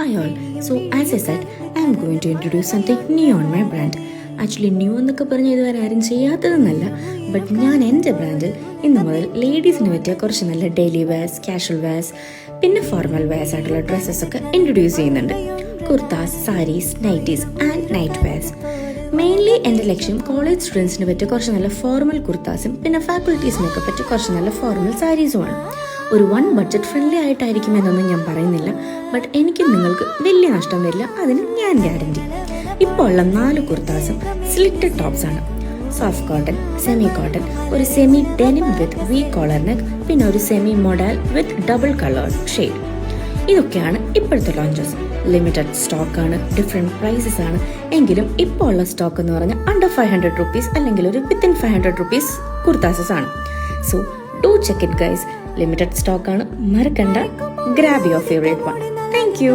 Hi all. So as I said, I am going to introduce something new on my brand. Actually new എന്നൊക്കെ പറഞ്ഞ് ഇതുവരെ ആരും ചെയ്യാത്തതെന്നല്ല, but ഞാൻ എൻ്റെ ബ്രാൻഡിൽ ഇന്ന് മുതൽ ലേഡീസിന് പറ്റിയ കുറച്ച് നല്ല ഡെയിലി വെയർസ്, കാഷ്വൽ വെയർസ്, പിന്നെ ഫോർമൽ വെയർസ് ആയിട്ടുള്ള ഡ്രസ്സസ് ഒക്കെ ഇൻട്രൊഡ്യൂസ് ചെയ്യുന്നുണ്ട്. Kurtas, saris, nighties and night wears. Mainly എൻ്റെ ലക്ഷ്യം കോളേജ് സ്റ്റുഡൻസിന് പറ്റിയ കുറച്ച് നല്ല ഫോർമൽ കുർത്താസും പിന്നെ ഫാക്കൽറ്റീസിനൊക്കെ പറ്റിയ കുറച്ച് നല്ല ഫോർമൽ സാരീസുമാണ്. ഒരു ബഡ്ജറ്റ് ഫ്രണ്ട്ലി ആയിട്ടായിരിക്കും എന്നൊന്നും ഞാൻ പറയുന്നില്ല, ബട്ട് എനിക്കും നിങ്ങൾക്ക് വലിയ നഷ്ടം വരില്ല, അതിന് ഞാൻ ഗ്യാരണ്ടി. ഇപ്പോൾ ഉള്ള 4 കുർത്താസും സ്ലിറ്റഡ് ടോപ്സ് ആണ്. സോഫ്റ്റ് കോട്ടൺ, സെമി കോട്ടൺ, ഒരു സെമി ഡെനിം വിത്ത് വി കോളർ നെക്ക്, പിന്നെ ഒരു semi model with double colour shade. ഇതൊക്കെയാണ് ഇപ്പോഴത്തെ ലോഞ്ചസ്. ലിമിറ്റഡ് സ്റ്റോക്കാണ്, ഡിഫറെൻറ്റ് പ്രൈസസ് ആണ്. എങ്കിലും ഇപ്പോൾ ഉള്ള സ്റ്റോക്ക് എന്ന് പറഞ്ഞാൽ അണ്ടർ 500 റുപ്പീസ് അല്ലെങ്കിൽ ഒരു വിത്തിൻ 500 റുപ്പീസ് കുർത്താസസ് ആണ്. So do check it guys. Limited സ്റ്റോക്കാണ്, മറക്കണ്ട. Grab your favourite one. Thank you.